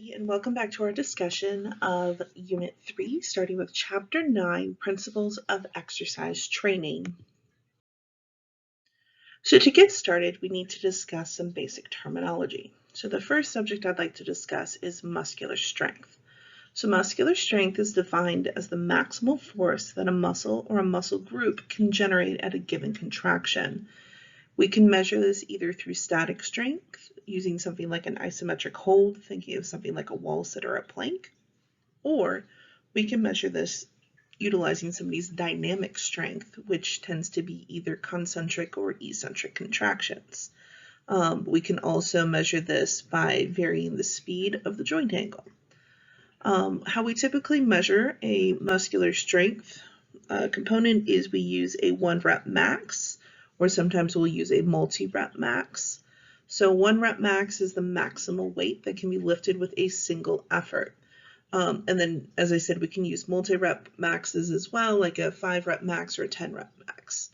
everybody, and welcome back to our discussion of Unit 3, starting with Chapter 9, Principles of Exercise Training. So to get started, we need to discuss some basic terminology. So the first subject I'd like to discuss is muscular strength. So muscular strength is defined as the maximal force that a muscle or a muscle group can generate at a given contraction. We can measure this either through static strength, using something like an isometric hold, thinking of something like a wall sit or a plank, or we can measure this utilizing somebody's dynamic strength, which tends to be either concentric or eccentric contractions. We can also measure this by varying the speed of the joint angle. How we typically measure a muscular strength component is we use a 1 rep max, or sometimes we'll use a multi-rep max. So 1 rep max is the maximal weight that can be lifted with a single effort. And then, as I said, we can use multi-rep maxes as well, like a 5 rep max or a 10 rep max.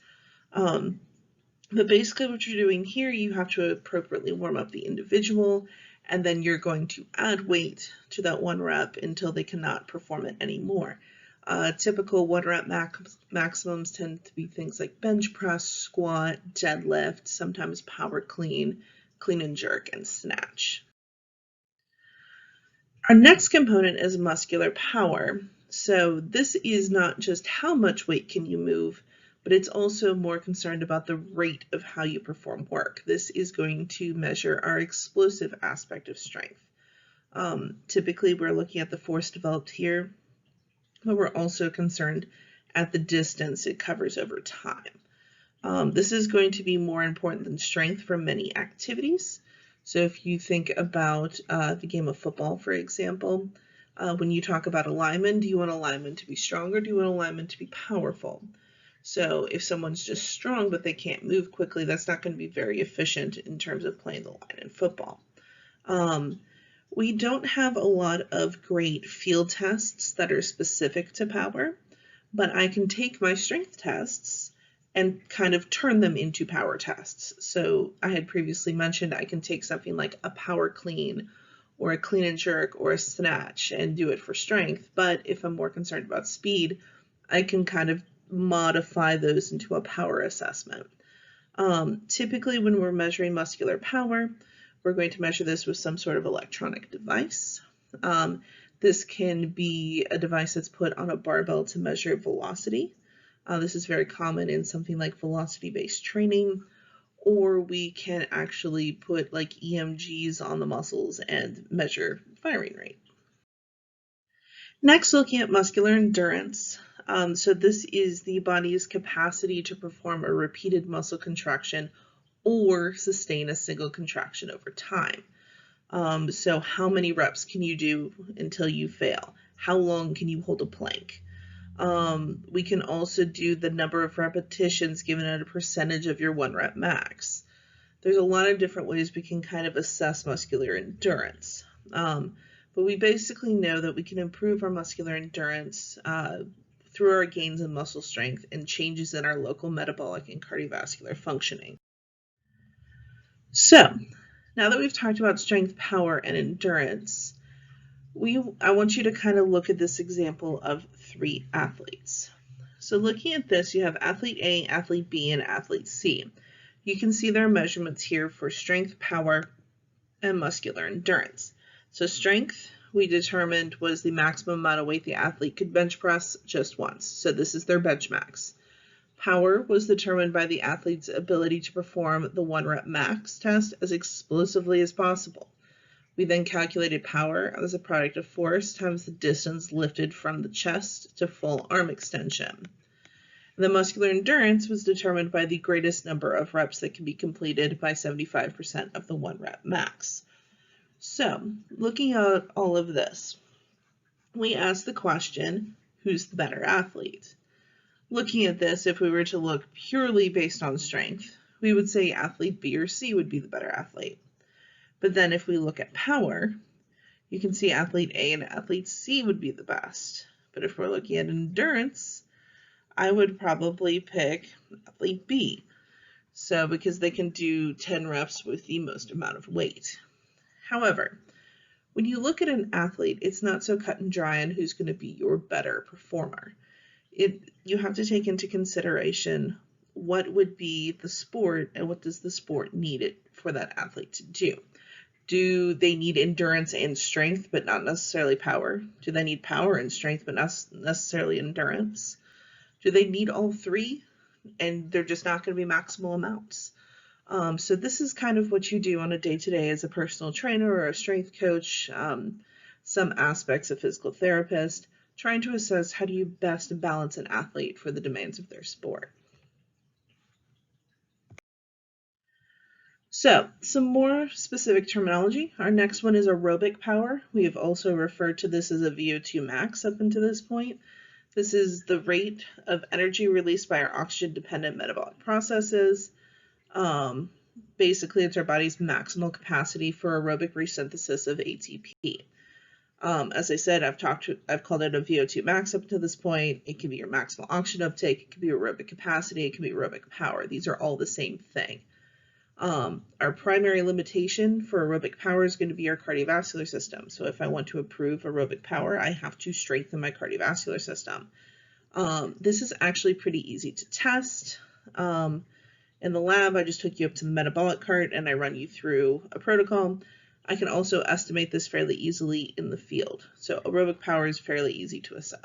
But basically what you're doing here, you have to appropriately warm up the individual, and then you're going to add weight to that 1 rep until they cannot perform it anymore. Typical 1 rep maximums tend to be things like bench press, squat, deadlift, sometimes power clean, clean and jerk, and snatch. Our next component is muscular power. So this is not just how much weight can you move, but it's also more concerned about the rate of how you perform work. This is going to measure our explosive aspect of strength. Typically, we're looking at the force developed here, but we're also concerned at the distance it covers over time. This is going to be more important than strength for many activities. So if you think about the game of football, for example, when you talk about a lineman, do you want a lineman to be strong or do you want a lineman to be powerful? So if someone's just strong but they can't move quickly, that's not going to be very efficient in terms of playing the line in football. We don't have a lot of great field tests that are specific to power, but I can take my strength tests and kind of turn them into power tests. So I had previously mentioned I can take something like a power clean or a clean and jerk or a snatch and do it for strength, but if I'm more concerned about speed, I can kind of modify those into a power assessment. Typically when we're measuring muscular power, we're going to measure this with some sort of electronic device. This can be a device that's put on a barbell to measure velocity. This is very common in something like velocity-based training, or we can actually put like EMGs on the muscles and measure firing rate. Next, looking at muscular endurance. So this is the body's capacity to perform a repeated muscle contraction or sustain a single contraction over time. So how many reps can you do until you fail? How long can you hold a plank? We can also do the number of repetitions given at a percentage of your 1 rep max. There's a lot of different ways we can kind of assess muscular endurance. But we basically know that we can improve our muscular endurance through our gains in muscle strength and changes in our local metabolic and cardiovascular functioning. So, now that we've talked about strength, power, and endurance, I want you to kind of look at this example of 3 athletes. So looking at this, you have athlete A, athlete B, and athlete C. You can see their measurements here for strength, power, and muscular endurance. So strength, we determined, was the maximum amount of weight the athlete could bench press just once. So this is their bench max. Power was determined by the athlete's ability to perform the 1 rep max test as explosively as possible. We then calculated power as a product of force times the distance lifted from the chest to full arm extension. The muscular endurance was determined by the greatest number of reps that can be completed by 75% of the 1 rep max. So, looking at all of this, we asked the question, who's the better athlete? Looking at this, if we were to look purely based on strength, we would say athlete B or C would be the better athlete. But then if we look at power, you can see athlete A and athlete C would be the best. But if we're looking at endurance, I would probably pick athlete B. So because they can do 10 reps with the most amount of weight. However, When you look at an athlete, it's not so cut and dry on who's going to be your better performer. You have to take into consideration what would be the sport and what does the sport need it for that athlete to do. Do they need endurance and strength, but not necessarily power? Do they need power and strength, but not necessarily endurance? Do they need all three? And they're just not going to be maximal amounts. So this is kind of what you do on a day-to-day as a personal trainer or a strength coach, some aspects of physical therapist, trying to assess how do you best balance an athlete for the demands of their sport. So some more specific terminology. Our next one is aerobic power. We have also referred to this as a VO2 max up until this point. This is the rate of energy released by our oxygen-dependent metabolic processes. Basically, it's our body's maximal capacity for aerobic resynthesis of ATP. As I said, I've called it a VO2 max up to this point. It can be your maximal oxygen uptake. It can be aerobic capacity. It can be aerobic power. These are all the same thing. Our primary limitation for aerobic power is going to be our cardiovascular system. So if I want to improve aerobic power, I have to strengthen my cardiovascular system. This is actually pretty easy to test. In the lab, I just hook you up to the metabolic cart and I run you through a protocol. I can also estimate this fairly easily in the field. So aerobic power is fairly easy to assess.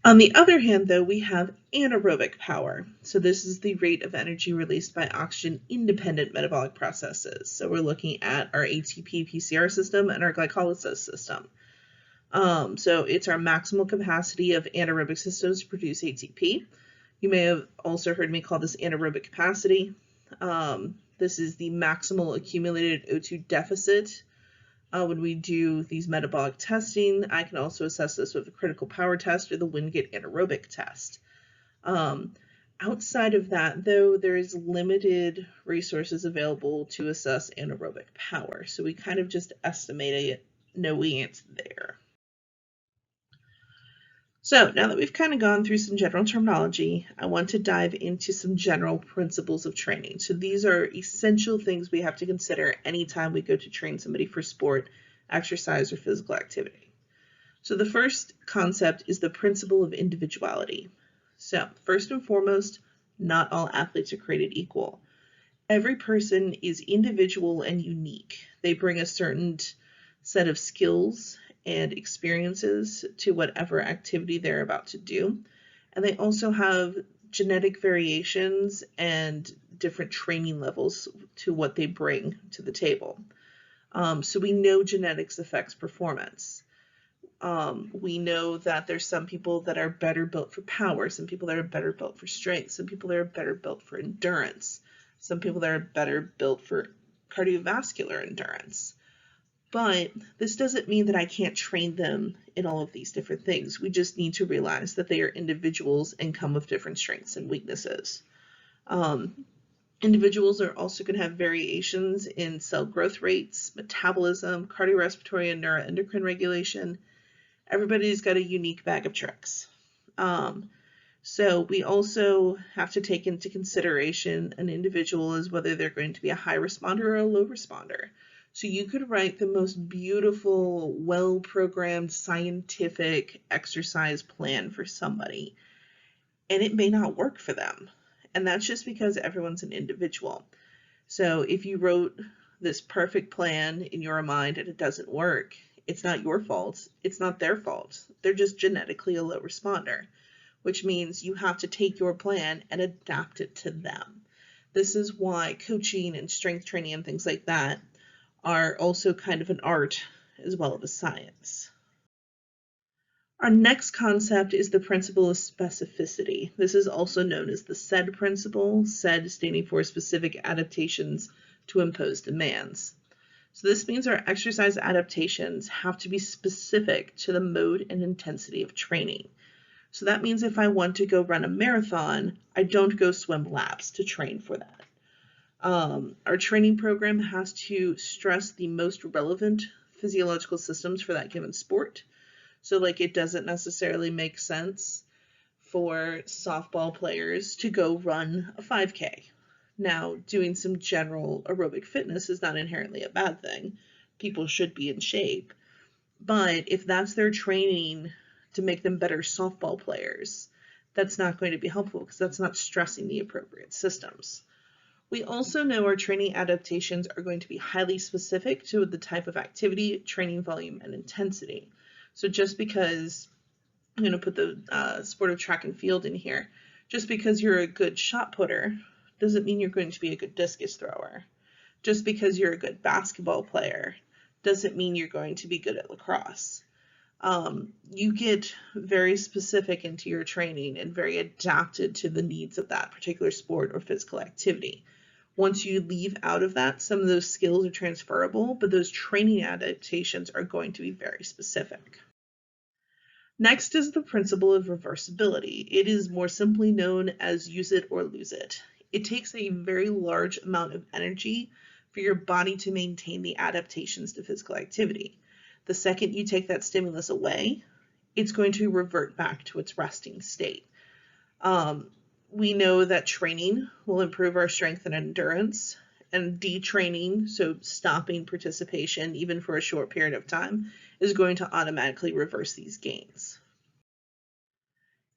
On the other hand, though, we have anaerobic power. So this is the rate of energy released by oxygen-independent metabolic processes. So we're looking at our ATP PCR system and our glycolysis system. So it's our maximal capacity of anaerobic systems to produce ATP. You may have also heard me call this anaerobic capacity. This is the maximal accumulated O2 deficit. When we do these metabolic testing, I can also assess this with a critical power test or the Wingate anaerobic test. Outside of that, though, there is limited resources available to assess anaerobic power. So we kind of just estimate it, knowing it's there. So now that we've kind of gone through some general terminology, I want to dive into some general principles of training. So these are essential things we have to consider anytime we go to train somebody for sport, exercise, or physical activity. So the first concept is the principle of individuality. So first and foremost, not all athletes are created equal. Every person is individual and unique. They bring a certain set of skills and experiences to whatever activity they're about to do. And they also have genetic variations and different training levels to what they bring to the table. So we know genetics affects performance. We know that there's some people that are better built for power, some people that are better built for strength, some people that are better built for endurance, some people that are better built for cardiovascular endurance. But this doesn't mean that I can't train them in all of these different things. We just need to realize that they are individuals and come with different strengths and weaknesses. Individuals are also going to have variations in cell growth rates, metabolism, cardiorespiratory and neuroendocrine regulation. Everybody's got a unique bag of tricks. So we also have to take into consideration an individual as whether they're going to be a high responder or a low responder. So you could write the most beautiful, well-programmed, scientific exercise plan for somebody, and it may not work for them. And that's just because everyone's an individual. So if you wrote this perfect plan in your mind and it doesn't work, it's not your fault. It's not their fault. They're just genetically a low responder, which means you have to take your plan and adapt it to them. This is why coaching and strength training and things like that are also kind of an art as well as a science. Our next concept is the principle of specificity. This is also known as the SAID principle, SAID standing for specific adaptations to impose demands. So this means our exercise adaptations have to be specific to the mode and intensity of training. So that means if I want to go run a marathon, I don't go swim laps to train for that. Our training program has to stress the most relevant physiological systems for that given sport. So like it doesn't necessarily make sense for softball players to go run a 5K. Now, doing some general aerobic fitness is not inherently a bad thing. people should be in shape. But if that's their training to make them better softball players, that's not going to be helpful because that's not stressing the appropriate systems. We also know our training adaptations are going to be highly specific to the type of activity, training volume, and intensity. So just because, I'm going to put the sport of track and field in here, just because you're a good shot putter doesn't mean you're going to be a good discus thrower. Just because you're a good basketball player doesn't mean you're going to be good at lacrosse. You get very specific into your training and very adapted to the needs of that particular sport or physical activity. Once you leave out of that, some of those skills are transferable, but those training adaptations are going to be very specific. Next is the principle of reversibility. It is more simply known as use it or lose it. It takes a very large amount of energy for your body to maintain the adaptations to physical activity. The second you take that stimulus away, it's going to revert back to its resting state. We know that training will improve our strength and endurance, and detraining, so stopping participation even for a short period of time, is going to automatically reverse these gains.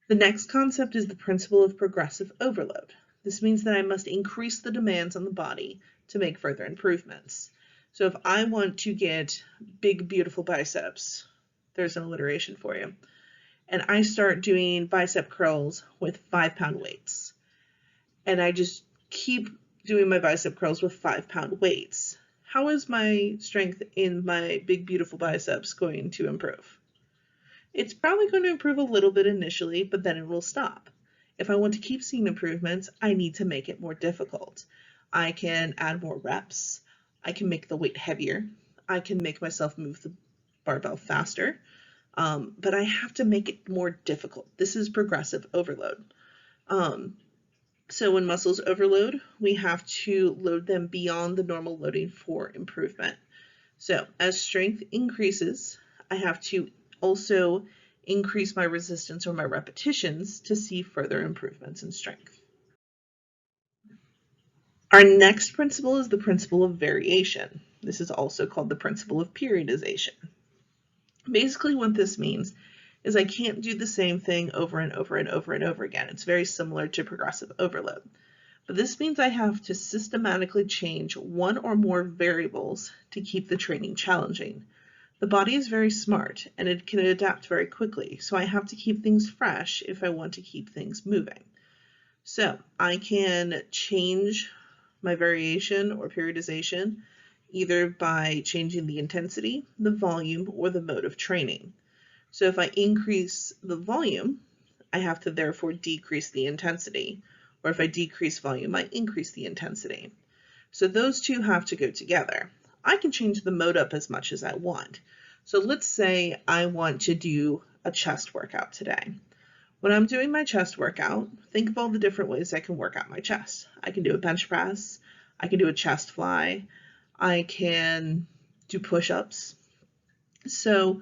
The next concept is the principle of progressive overload. This means that I must increase the demands on the body to make further improvements. So if I want to get big, beautiful biceps, there's an alliteration for you, and I start doing bicep curls with 5-pound weights, and I just keep doing my bicep curls with 5-pound weights, how is my strength in my big, beautiful biceps going to improve? It's probably going to improve a little bit initially, but then it will stop. If I want to keep seeing improvements, I need to make it more difficult. I can add more reps. I can make the weight heavier. I can make myself move the barbell faster, but I have to make it more difficult. This is progressive overload. So when muscles overload, we have to load them beyond the normal loading for improvement. So as strength increases, I have to also increase my resistance or my repetitions to see further improvements in strength. Our next principle is the principle of variation. This is also called the principle of periodization. Basically what this means is I can't do the same thing over and over and over and over again. It's very similar to progressive overload. But this means I have to systematically change one or more variables to keep the training challenging. The body is very smart and it can adapt very quickly, so I have to keep things fresh if I want to keep things moving. So I can change my variation or periodization either by changing the intensity, the volume, or the mode of training. So if I increase the volume, I have to therefore decrease the intensity, or if I decrease volume, I increase the intensity. So those two have to go together. I can change the mode up as much as I want. So let's say I want to do a chest workout today. When I'm doing my chest workout, think of all the different ways I can work out my chest. I can do a bench press, I can do a chest fly, I can do push-ups. So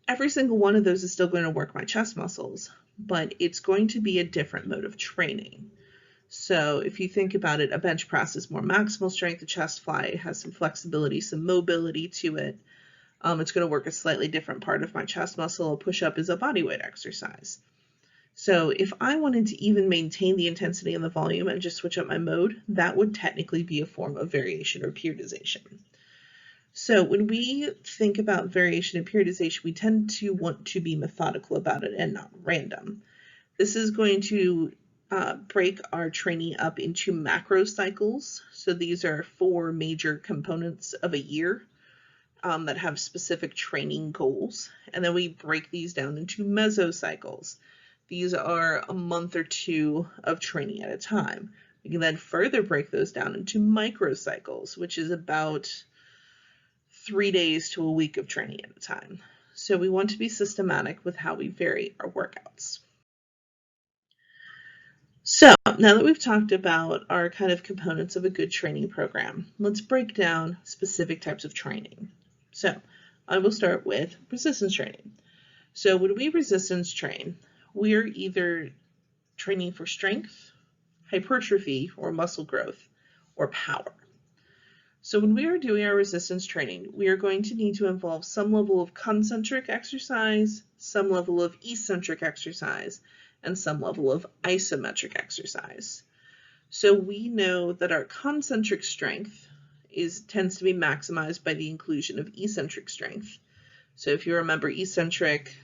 every single one of those is still going to work my chest muscles, but it's going to be a different mode of training. So if you think about it, a bench press is more maximal strength, a chest fly has some flexibility, some mobility to it. It's going to work a slightly different part of my chest muscle. A push-up is a body weight exercise. So if I wanted to even maintain the intensity and the volume and just switch up my mode, that would technically be a form of variation or periodization. So when we think about variation and periodization, we tend to want to be methodical about it and not random. This is going to break our training up into macro cycles. So these are 4 major components of a year that have specific training goals. And then we break these down into mesocycles. These are a month or 2 of training at a time. We can then further break those down into microcycles, which is about 3 days to a week of training at a time. So we want to be systematic with how we vary our workouts. So now that we've talked about our kind of components of a good training program, let's break down specific types of training. So I will start with resistance training. So when we resistance train, we're either training for strength, hypertrophy, or muscle growth, or power. So when we are doing our resistance training, we are going to need to involve some level of concentric exercise, some level of eccentric exercise, and some level of isometric exercise. So we know that our concentric strength tends to be maximized by the inclusion of eccentric strength. So if you remember, eccentric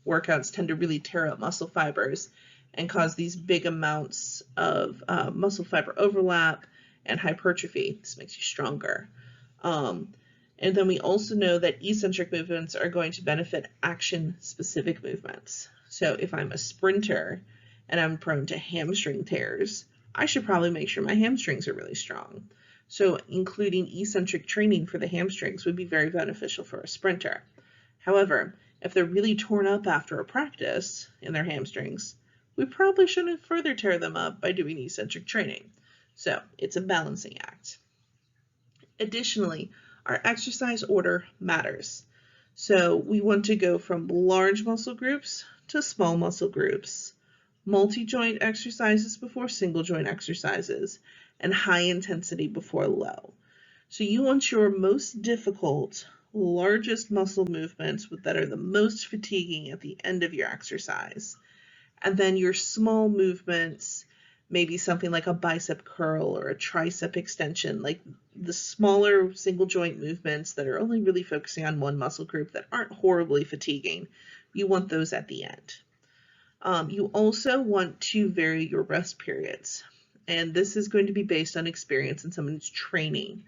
workouts tend to really tear up muscle fibers and cause these big amounts of muscle fiber overlap and hypertrophy. This makes you stronger. And then we also know that eccentric movements are going to benefit action-specific movements. So if I'm a sprinter and I'm prone to hamstring tears, I should probably make sure my hamstrings are really strong. So including eccentric training for the hamstrings would be very beneficial for a sprinter. However, if they're really torn up after a practice in their hamstrings, we probably shouldn't further tear them up by doing eccentric training. So it's a balancing act. Additionally, our exercise order matters. So we want to go from large muscle groups to small muscle groups, multi-joint exercises before single joint exercises, and high intensity before low. So you want your most difficult, largest muscle movements that are the most fatiguing at the end of your exercise. And then your small movements, maybe something like a bicep curl or a tricep extension, like the smaller single joint movements that are only really focusing on one muscle group that aren't horribly fatiguing, you want those at the end. You also want to vary your rest periods, and this is going to be based on experience and someone's training.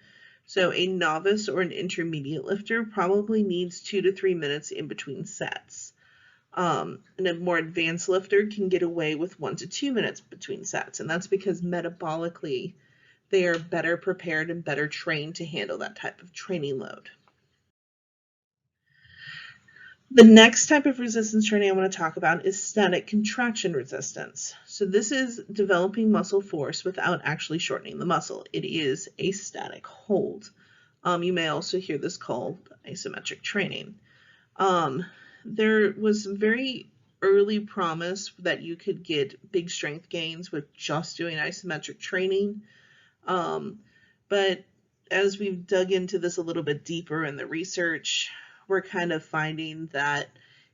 So a novice or an intermediate lifter probably needs 2 to 3 minutes in between sets. And a more advanced lifter can get away with 1 to 2 minutes between sets, and that's because metabolically they are better prepared and better trained to handle that type of training load. The next type of resistance training I want to talk about is static contraction resistance. So this is developing muscle force without actually shortening the muscle. It is a static hold. You may also hear this called isometric training. There was some very early promise that you could get big strength gains with just doing isometric training. But as we've dug into this a little bit deeper in the research, we're kind of finding that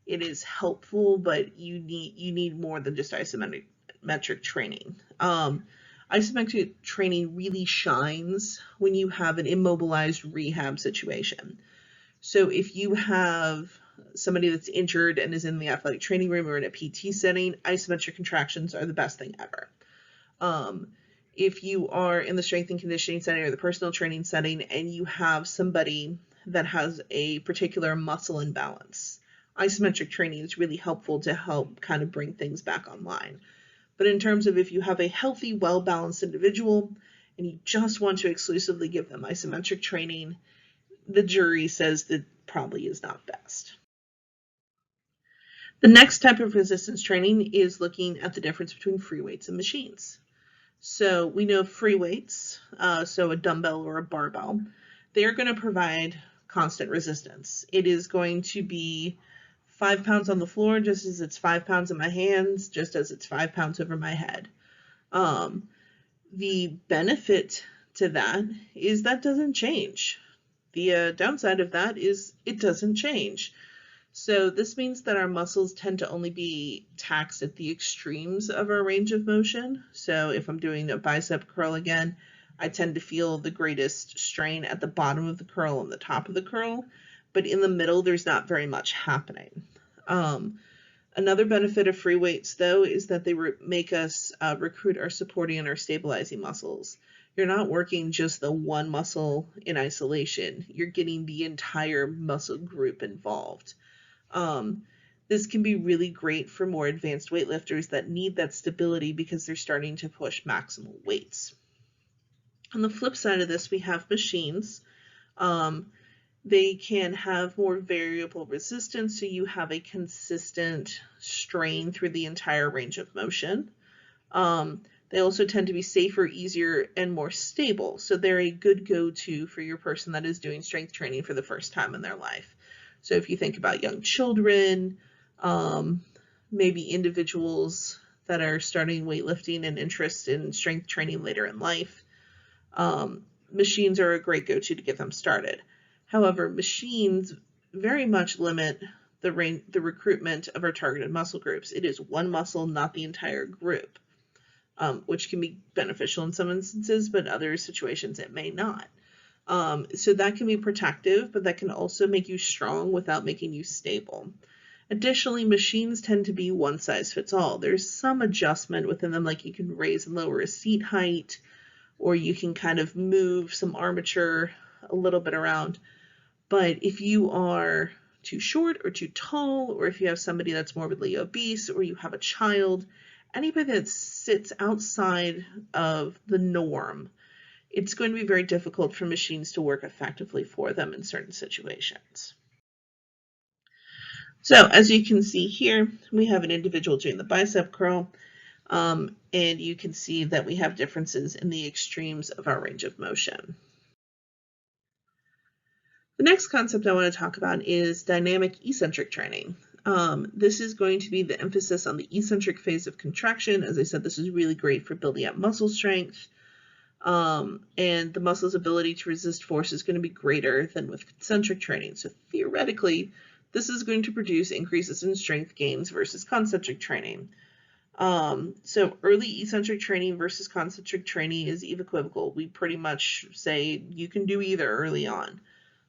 it is helpful, but you need more than just isometric training. Isometric training really shines when you have an immobilized rehab situation. So if you have somebody that's injured and is in the athletic training room or in a PT setting, isometric contractions are the best thing ever. If you are in the strength and conditioning setting or the personal training setting and you have somebody that has a particular muscle imbalance, isometric training is really helpful to help kind of bring things back online. But in terms of if you have a healthy, well-balanced individual and you just want to exclusively give them isometric training, the jury says that probably is not best. The next type of resistance training is looking at the difference between free weights and machines. So we know free weights, so a dumbbell or a barbell, they're going to provide constant resistance. It is going to be 5 pounds on the floor just as it's 5 pounds in my hands, just as it's 5 pounds over my head. The benefit to that is that doesn't change. The downside of that is it doesn't change. So this means that our muscles tend to only be taxed at the extremes of our range of motion. So if I'm doing a bicep curl again, I tend to feel the greatest strain at the bottom of the curl and the top of the curl, but in the middle, there's not very much happening. Another benefit of free weights, though, is that they make us recruit our supporting and our stabilizing muscles. You're not working just the one muscle in isolation. You're getting the entire muscle group involved. This can be really great for more advanced weightlifters that need that stability because they're starting to push maximal weights. On the flip side of this, we have machines. They can have more variable resistance, so you have a consistent strain through the entire range of motion. They also tend to be safer, easier, and more stable, so they're a good go-to for your person that is doing strength training for the first time in their life. So if you think about young children, maybe individuals that are starting weightlifting and interest in strength training later in life, machines are a great go-to to get them started. However, machines very much limit the recruitment of our targeted muscle groups. It is one muscle, not the entire group, which can be beneficial in some instances, but other situations it may not. So that can be protective, but that can also make you strong without making you stable. Additionally, machines tend to be one size fits all. There's some adjustment within them, like you can raise and lower a seat height, or you can kind of move some armature a little bit around. But if you are too short or too tall, or if you have somebody that's morbidly obese, or you have a child, anybody that sits outside of the norm, it's going to be very difficult for machines to work effectively for them in certain situations. So as you can see here, we have an individual doing the bicep curl, and you can see that we have differences in the extremes of our range of motion. The next concept I want to talk about is dynamic eccentric training. This is going to be the emphasis on the eccentric phase of contraction. As I said, this is really great for building up muscle strength, and the muscle's ability to resist force is going to be greater than with concentric training. So theoretically, this is going to produce increases in strength gains versus concentric training. So early eccentric training versus concentric training is equivocal. We pretty much say you can do either early on.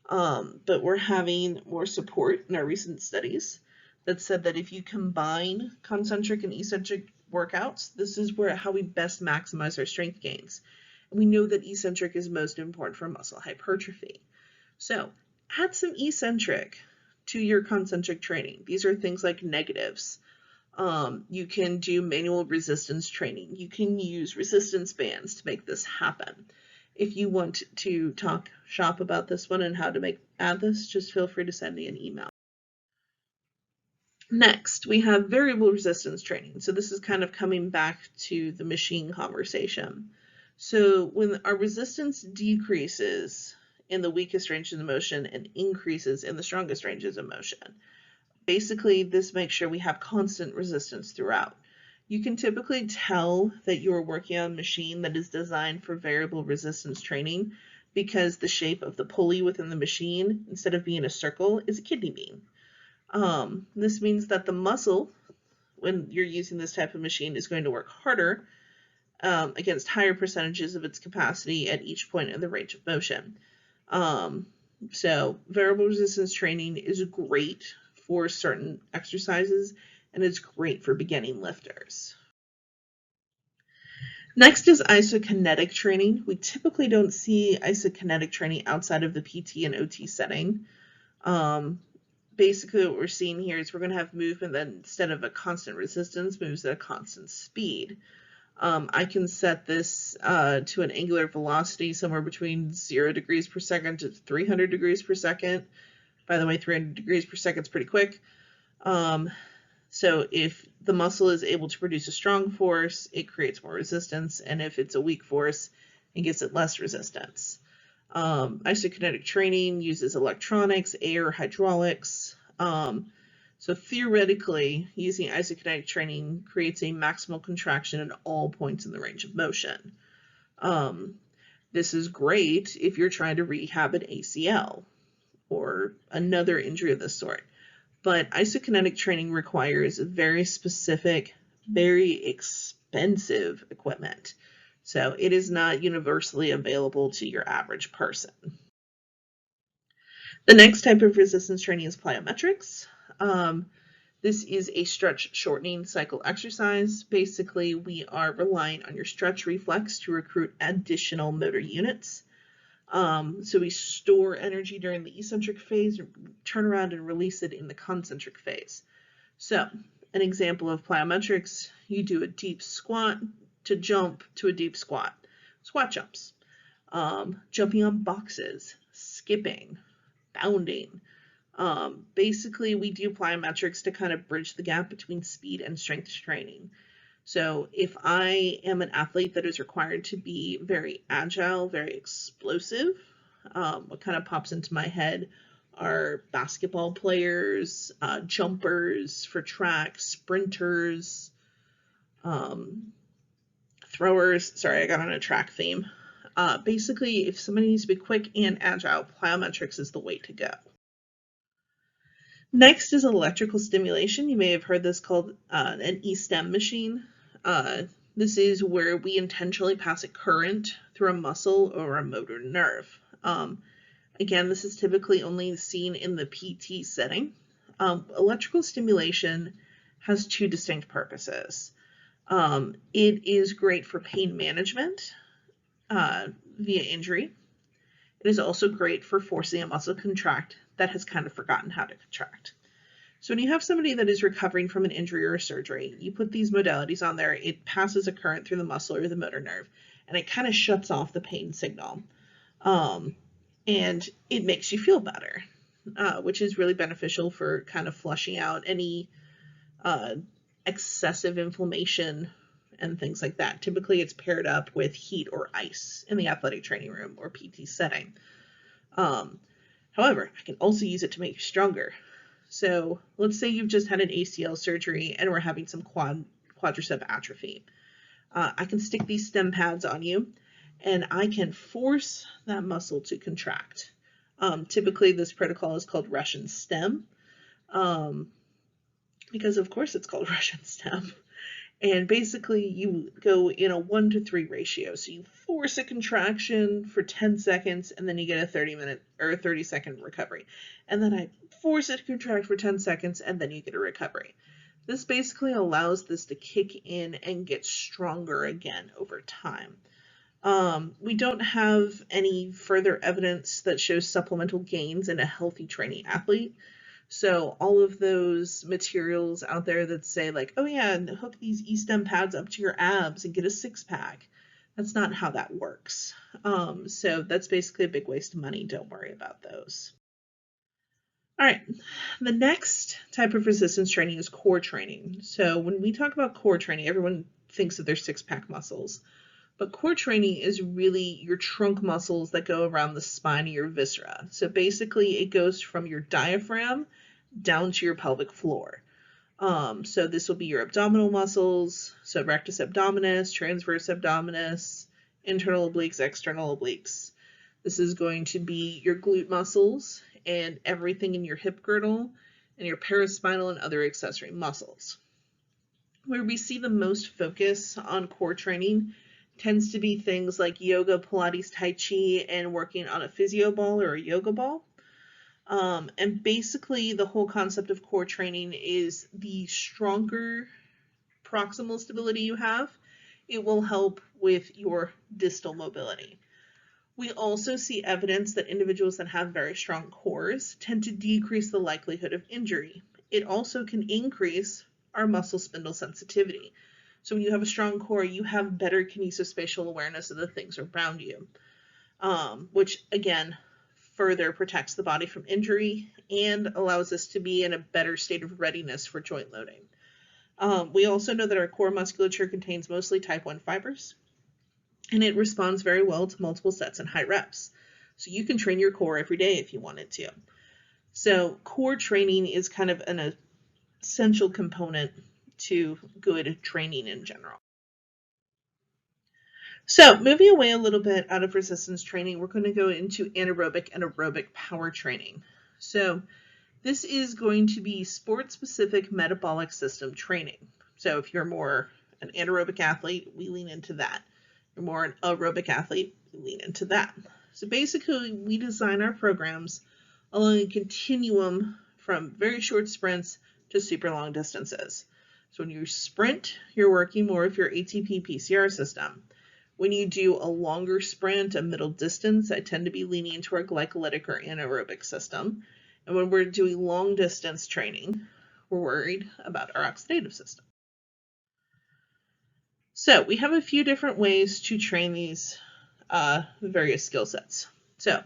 But we're having more support in our recent studies that said that if you combine concentric and eccentric workouts, this is how we best maximize our strength gains. And we know that eccentric is most important for muscle hypertrophy. So add some eccentric to your concentric training. These are things like negatives. You can do manual resistance training. You can use resistance bands to make this happen. If you want to talk shop about this one and how to add this, just feel free to send me an email. Next, we have variable resistance training. So this is kind of coming back to the machine conversation. So when our resistance decreases in the weakest ranges of motion and increases in the strongest ranges of motion, basically this makes sure we have constant resistance throughout. You can typically tell that you're working on a machine that is designed for variable resistance training because the shape of the pulley within the machine, instead of being a circle, is a kidney bean. This means that the muscle, when you're using this type of machine, is going to work harder against higher percentages of its capacity at each point in the range of motion. So variable resistance training is great for certain exercises, and it's great for beginning lifters. Next is isokinetic training. We typically don't see isokinetic training outside of the PT and OT setting. Basically what we're seeing here is we're going to have movement that instead of a constant resistance moves at a constant speed. I can set this to an angular velocity somewhere between 0 degrees per second to 300 degrees per second. By the way, 300 degrees per second is pretty quick. So if the muscle is able to produce a strong force, it creates more resistance, and if it's a weak force, it gives it less resistance. Isokinetic training uses electronics, air, hydraulics. So theoretically, using isokinetic training creates a maximal contraction at all points in the range of motion. This is great if you're trying to rehab an ACL or another injury of this sort. But isokinetic training requires very specific, very expensive equipment. So it is not universally available to your average person. The next type of resistance training is plyometrics. This is a stretch shortening cycle exercise. Basically, we are relying on your stretch reflex to recruit additional motor units. So we store energy during the eccentric phase, turn around and release it in the concentric phase. So an example of plyometrics, you do a deep squat to jump to a deep squat. Squat jumps, jumping on boxes, skipping, bounding. Basically, we do plyometrics to kind of bridge the gap between speed and strength training. So if I am an athlete that is required to be very agile, very explosive, what kind of pops into my head are basketball players, jumpers for track, sprinters, throwers. Sorry, I got on a track theme. Basically, if somebody needs to be quick and agile, plyometrics is the way to go. Next is electrical stimulation. You may have heard this called an E-stim machine. This is where we intentionally pass a current through a muscle or a motor nerve. Again, this is typically only seen in the PT setting. Electrical stimulation has two distinct purposes. It is great for pain management via injury. It is also great for forcing a muscle to contract that has kind of forgotten how to contract. So when you have somebody that is recovering from an injury or a surgery, you put these modalities on there, it passes a current through the muscle or the motor nerve, and it kind of shuts off the pain signal. And it makes you feel better, which is really beneficial for kind of flushing out any excessive inflammation and things like that. Typically, it's paired up with heat or ice in the athletic training room or PT setting. However, I can also use it to make you stronger. So let's say you've just had an ACL surgery and we're having some quadricep atrophy. I can stick these stim pads on you and I can force that muscle to contract. Typically, this protocol is called Russian stim because, of course, it's called Russian stim. And basically, you go in a 1-to-3 ratio. So you force a contraction for 10 seconds, and then you get a 30-minute or a 30-second recovery. And then I force it to contract for 10 seconds, and then you get a recovery. This basically allows this to kick in and get stronger again over time. We don't have any further evidence that shows supplemental gains in a healthy training athlete. So all of those materials out there that say like, oh yeah, and hook these E-stim pads up to your abs and get a six-pack. That's not how that works. So that's basically a big waste of money. Don't worry about those. All right, the next type of resistance training is core training. So when we talk about core training, everyone thinks of their six-pack muscles. But core training is really your trunk muscles that go around the spine of your viscera. So basically it goes from your diaphragm down to your pelvic floor. So this will be your abdominal muscles, so rectus abdominis, transverse abdominis, internal obliques, external obliques. This is going to be your glute muscles and everything in your hip girdle and your paraspinal and other accessory muscles. Where we see the most focus on core training tends to be things like yoga, Pilates, Tai Chi, and working on a physio ball or a yoga ball. And basically the whole concept of core training is the stronger proximal stability you have, it will help with your distal mobility. We also see evidence that individuals that have very strong cores tend to decrease the likelihood of injury. It also can increase our muscle spindle sensitivity. So when you have a strong core, you have better kinesiospatial awareness of the things around you, which again, further protects the body from injury and allows us to be in a better state of readiness for joint loading. We also know that our core musculature contains mostly type 1 fibers, and it responds very well to multiple sets and high reps. So you can train your core every day if you wanted to. So core training is kind of an essential component to good training in general. So moving away a little bit out of resistance training, we're going to go into anaerobic and aerobic power training. So this is going to be sport-specific metabolic system training. So if you're more an anaerobic athlete, we lean into that. If you're more an aerobic athlete, we lean into that. So basically, we design our programs along a continuum from very short sprints to super long distances. So when you sprint, you're working more of your ATP PCR system. When you do a longer sprint, a middle distance, I tend to be leaning into our glycolytic or anaerobic system. And when we're doing long distance training, we're worried about our oxidative system. So we have a few different ways to train these various skill sets. So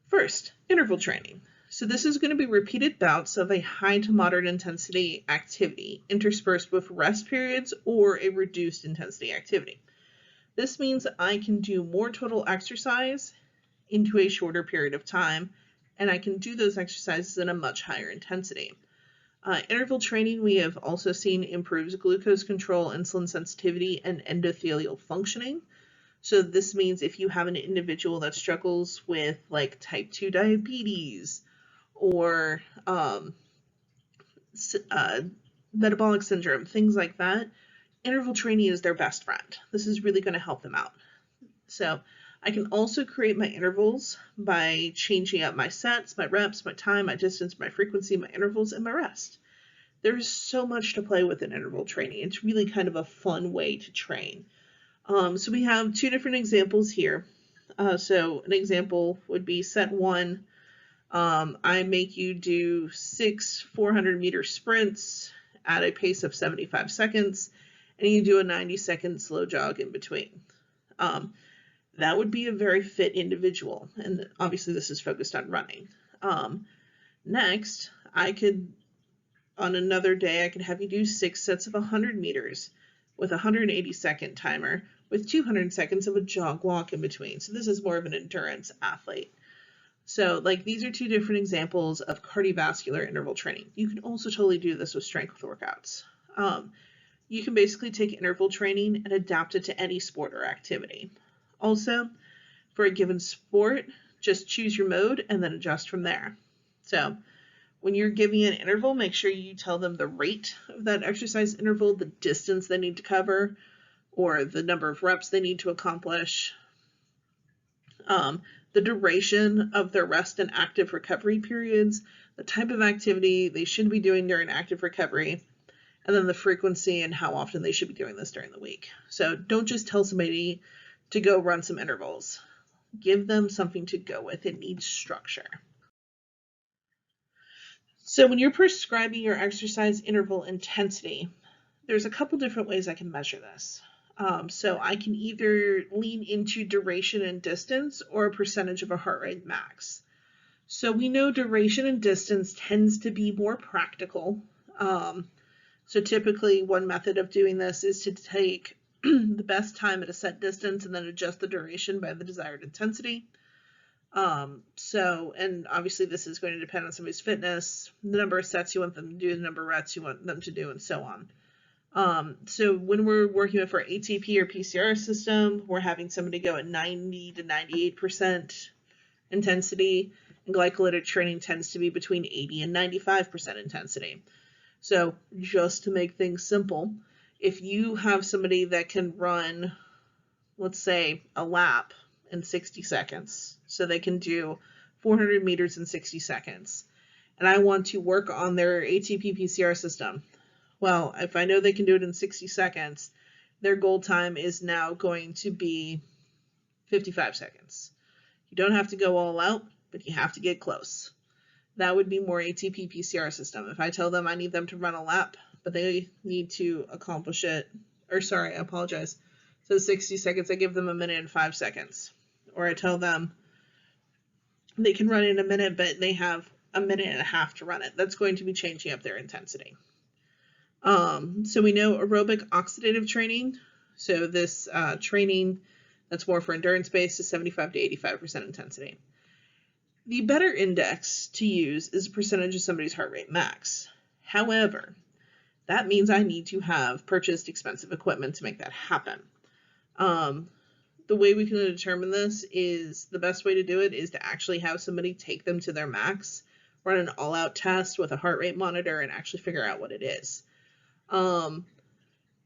first, interval training. So this is going to be repeated bouts of a high to moderate intensity activity interspersed with rest periods or a reduced intensity activity. This means I can do more total exercise into a shorter period of time, and I can do those exercises at a much higher intensity. Interval training we have also seen improves glucose control, insulin sensitivity, and endothelial functioning. So this means if you have an individual that struggles with like type 2 diabetes or metabolic syndrome, things like that, interval training is their best friend. This is really going to help them out. So I can also create my intervals by changing up my sets, my reps, my time, my distance, my frequency, my intervals, and my rest. There's so much to play with in interval training. It's really kind of a fun way to train. So we have two different examples here. So an example would be set 1. I make you do 6 400-meter sprints at a pace of 75 seconds, and you do a 90-second slow jog in between. That would be a very fit individual, and obviously this is focused on running. Next, on another day, I could have you do 6 sets of 100 meters with a 180-second timer with 200 seconds of a jog walk in between. So this is more of an endurance athlete. So like these are two different examples of cardiovascular interval training. You can also totally do this with strength workouts. You can basically take interval training and adapt it to any sport or activity. Also, for a given sport, just choose your mode and then adjust from there. So when you're giving an interval, make sure you tell them the rate of that exercise interval, the distance they need to cover, or the number of reps they need to accomplish, the duration of their rest and active recovery periods, the type of activity they should be doing during active recovery, and then the frequency and how often they should be doing this during the week. So don't just tell somebody to go run some intervals. Give them something to go with. It needs structure. So when you're prescribing your exercise interval intensity, there's a couple different ways I can measure this. So I can either lean into duration and distance or a percentage of a heart rate max. So we know duration and distance tends to be more practical. So typically one method of doing this is to take the best time at a set distance and then adjust the duration by the desired intensity. And obviously this is going to depend on somebody's fitness, the number of sets you want them to do, the number of reps you want them to do, and so on. So when we're working with our ATP or PCR system, we're having somebody go at 90 to 98% intensity, and glycolytic training tends to be between 80 and 95% intensity. So just to make things simple, if you have somebody that can run, let's say, a lap in 60 seconds, so they can do 400 meters in 60 seconds, and I want to work on their ATP PCR system, well, if I know they can do it in 60 seconds, their goal time is now going to be 55 seconds. You don't have to go all out, but you have to get close. That would be more ATP PCR system. If I tell them I need them to run a lap, but they need to accomplish it, or sorry, I apologize. So 60 seconds, I give them a minute and 5 seconds. Or I tell them they can run in a minute, but they have a minute and a half to run it. That's going to be changing up their intensity. So we know aerobic oxidative training. So this training that's more for endurance based is 75 to 85% intensity. The better index to use is a percentage of somebody's heart rate max. However, that means I need to have purchased expensive equipment to make that happen. The way we can determine this is the best way to do it is to actually have somebody take them to their max, run an all-out test with a heart rate monitor, and actually figure out what it is.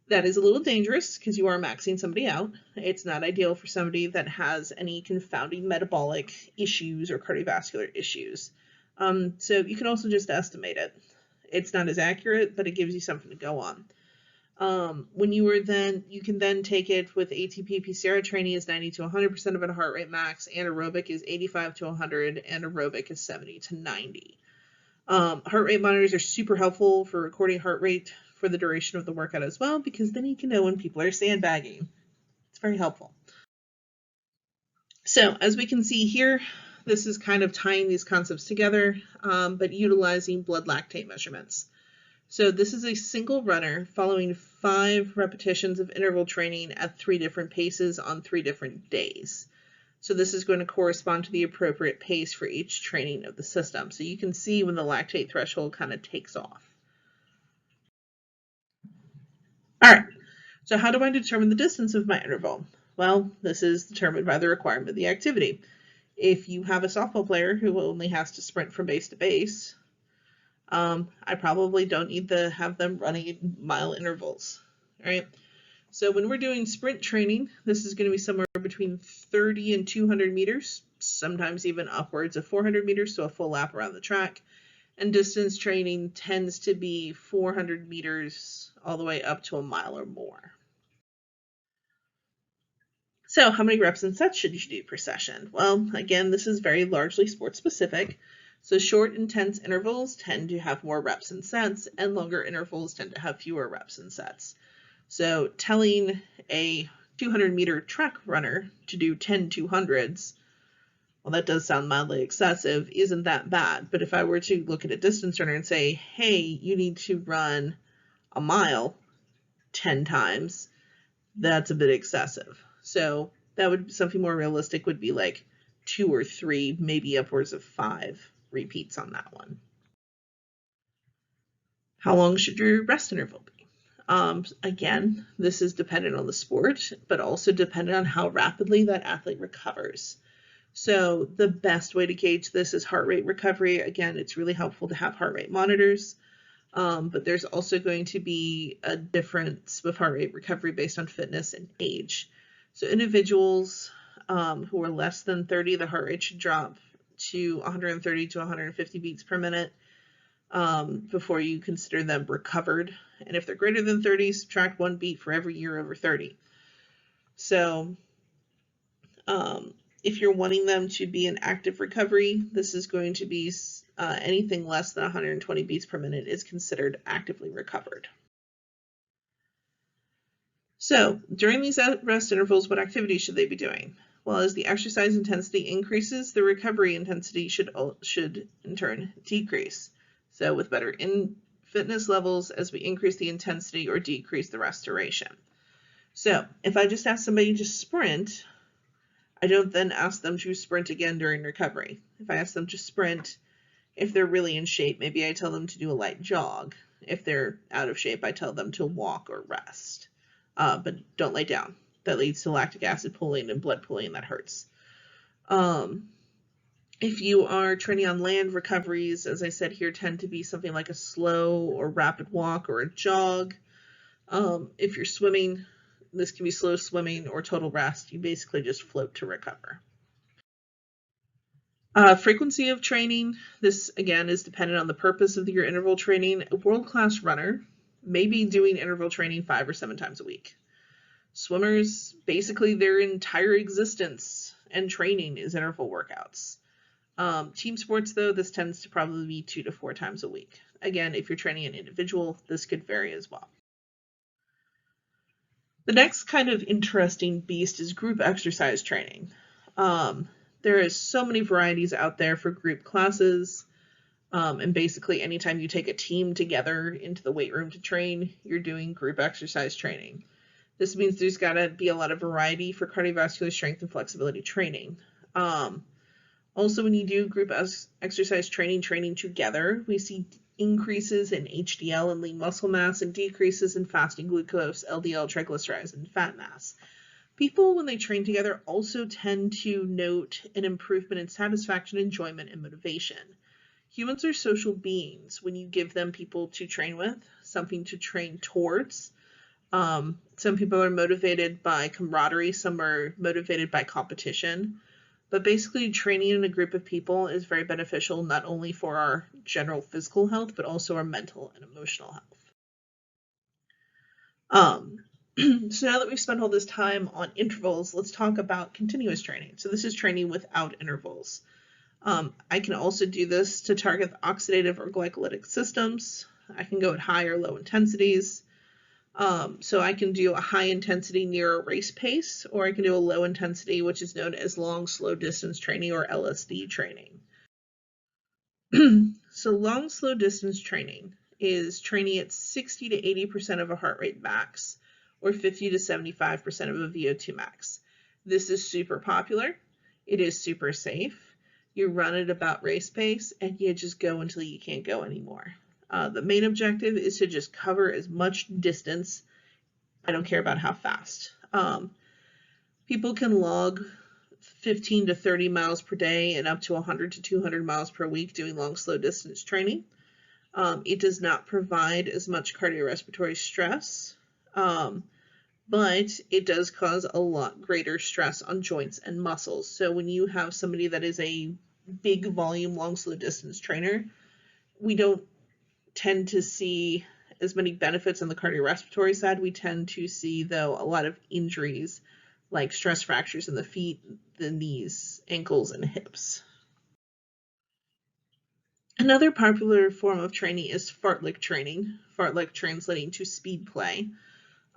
That is a little dangerous because you are maxing somebody out. It's not ideal for somebody that has any confounding metabolic issues or cardiovascular issues. So you can also just estimate it. It's not as accurate, but it gives you something to go on. You can then take it with ATP PCR training is 90 to 100% of a heart rate max, anaerobic is 85 to 100, and aerobic is 70 to 90. Heart rate monitors are super helpful for recording heart rate for the duration of the workout as well, because then you can know when people are sandbagging. It's very helpful. So as we can see here, this is kind of tying these concepts together, but utilizing blood lactate measurements. So this is a single runner following 5 repetitions of interval training at 3 different paces on 3 different days. So this is going to correspond to the appropriate pace for each training of the system. So you can see when the lactate threshold kind of takes off. All right, so how do I determine the distance of my interval? Well, this is determined by the requirement of the activity. If you have a softball player who only has to sprint from base to base, I probably don't need to have them running in mile intervals, right? So when we're doing sprint training, this is going to be somewhere between 30 and 200 meters, sometimes even upwards of 400 meters, so a full lap around the track. And distance training tends to be 400 meters all the way up to a mile or more. So how many reps and sets should you do per session? Well, again, this is very largely sport specific. So short, intense intervals tend to have more reps and sets, and longer intervals tend to have fewer reps and sets. So telling a 200-meter track runner to do 10 200s, well, that does sound mildly excessive, isn't that bad. But if I were to look at a distance runner and say, hey, you need to run a mile 10 times, that's a bit excessive. So that would, something more realistic would be like 2 or 3, maybe upwards of 5 repeats on that one. How long should your rest interval be? Again, this is dependent on the sport, but also dependent on how rapidly that athlete recovers. So the best way to gauge this is heart rate recovery. Again, it's really helpful to have heart rate monitors, but there's also going to be a difference with heart rate recovery based on fitness and age. So individuals who are less than 30, the heart rate should drop to 130 to 150 beats per minute before you consider them recovered. And if they're greater than 30, subtract 1 beat for every year over 30. So if you're wanting them to be in active recovery, this is going to be anything less than 120 beats per minute is considered actively recovered. So during these rest intervals, what activities should they be doing? Well, as the exercise intensity increases, the recovery intensity should in turn decrease. So with better fitness levels, as we increase the intensity or decrease the rest duration. So if I just ask somebody to sprint, I don't then ask them to sprint again during recovery. If I ask them to sprint, if they're really in shape, maybe I tell them to do a light jog. If they're out of shape, I tell them to walk or rest. But don't lay down. That leads to lactic acid pooling and blood pooling, and that hurts. If you are training on land, recoveries, as I said here, tend to be something like a slow or rapid walk or a jog. If you're swimming, this can be slow swimming or total rest. You basically just float to recover. Frequency of training. This, again, is dependent on the purpose of your interval training. A world-class runner may be doing interval training 5 or 7 times a week. Swimmers, basically their entire existence and training is interval workouts. Team sports, though, this tends to probably be 2 to 4 times a week. Again, if you're training an individual, this could vary as well. The next kind of interesting beast is group exercise training. There is so many varieties out there for group classes, and basically anytime you take a team together into the weight room to train, you're doing group exercise training. This means there's got to be a lot of variety for cardiovascular strength and flexibility training. Also, when you do group exercise training together, we see increases in HDL and lean muscle mass and decreases in fasting glucose, LDL, triglycerides, and fat mass. People, when they train together, also tend to note an improvement in satisfaction, enjoyment, and motivation. Humans are social beings. When you give them people to train with, something to train towards, some people are motivated by camaraderie, some are motivated by competition. But basically, training in a group of people is very beneficial, not only for our general physical health, but also our mental and emotional health. So now that we've spent all this time on intervals, let's talk about continuous training. So this is training without intervals. I can also do this to target the oxidative or glycolytic systems. I can go at high or low intensities. So I can do a high intensity near a race pace, or I can do a low intensity, which is known as long slow distance training or LSD training. So long slow distance training is training at 60 to 80% of a heart rate max, or 50 to 75% of a VO2 max. This is super popular. It is super safe. You run at about race pace and you just go until you can't go anymore. The main objective is to just cover as much distance. I don't care about how fast. People can log 15 to 30 miles per day and up to 100 to 200 miles per week doing long, slow distance training. It does not provide as much cardiorespiratory stress, but it does cause a lot greater stress on joints and muscles. So when you have somebody that is a big volume, long, slow distance trainer, we don't tend to see as many benefits on the cardiorespiratory side. We tend to see, though, a lot of injuries like stress fractures in the feet, the knees, ankles, and hips. Another popular form of training is fartlek training, fartlek translating to speed play.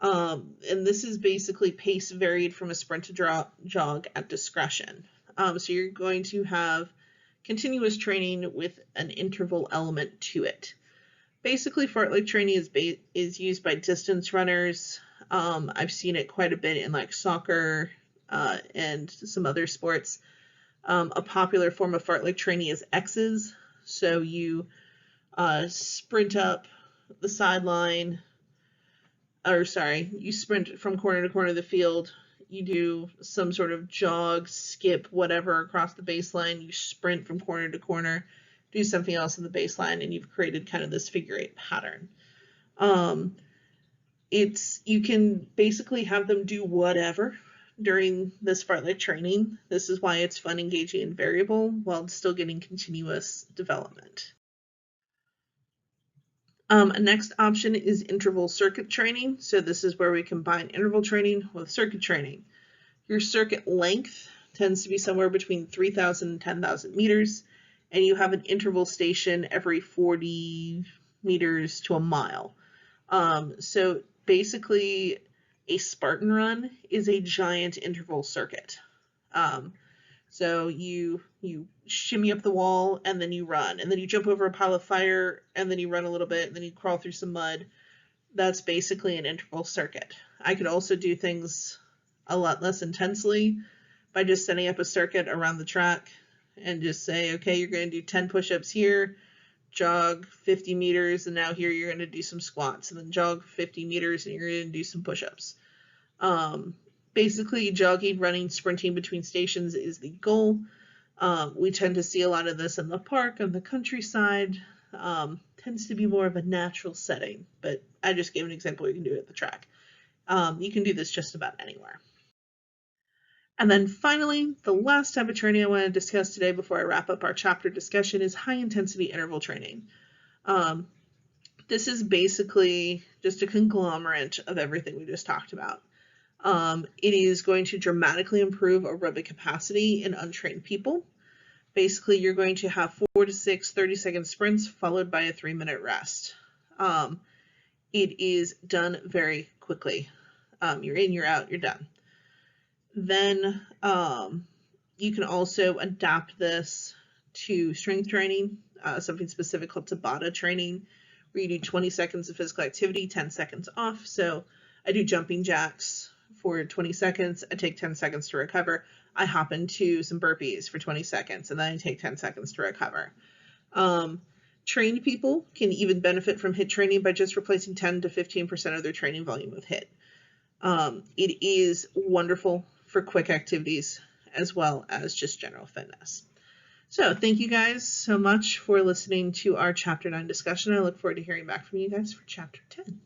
And this is basically pace varied from a sprint to jog at discretion. So you're going to have continuous training with an interval element to it. Basically, fartlek training is used by distance runners. I've seen it quite a bit in like soccer and some other sports. A popular form of fartlek training is X's. So you sprint up the sideline, you sprint from corner to corner of the field. You do some sort of jog, skip, whatever across the baseline. You sprint from corner to corner, do something else in the baseline, and you've created kind of this figure-8 pattern. You can basically have them do whatever during this fartlek training. This is why it's fun, engaging, and variable while still getting continuous development. A next option is interval circuit training. So this is where we combine interval training with circuit training. Your circuit length tends to be somewhere between 3,000 and 10,000 meters, and you have an interval station every 40 meters to a mile. So basically, a Spartan run is a giant interval circuit. So you shimmy up the wall, and then you run, and then you jump over a pile of fire, and then you run a little bit, and then you crawl through some mud. That's basically an interval circuit. I could also do things a lot less intensely by just setting up a circuit around the track and just say, okay, you're going to do 10 push-ups here, jog 50 meters, and now here you're going to do some squats, and then jog 50 meters, and you're going to do some push-ups. Basically, jogging, running, sprinting between stations is the goal. We tend to see a lot of this in the park, on the countryside. Tends to be more of a natural setting, but I just gave an example. You can do it at the track. You can do this just about anywhere. And then finally, the last type of training I want to discuss today before I wrap up our chapter discussion is high-intensity interval training. This is basically just a conglomerate of everything we just talked about. It is going to dramatically improve aerobic capacity in untrained people. Basically, you're going to have 4 to 6 30-second sprints followed by a 3-minute rest. It is done very quickly. You're in, you're out, you're done. Then you can also adapt this to strength training, something specific called Tabata training, where you do 20 seconds of physical activity, 10 seconds off. So I do jumping jacks for 20 seconds. I take 10 seconds to recover. I hop into some burpees for 20 seconds, and then I take 10 seconds to recover. Trained people can even benefit from HIIT training by just replacing 10 to 15% of their training volume with HIIT. It is wonderful for quick activities as well as just general fitness. So thank you guys so much for listening to our Chapter 9 discussion. I look forward to hearing back from you guys for Chapter 10.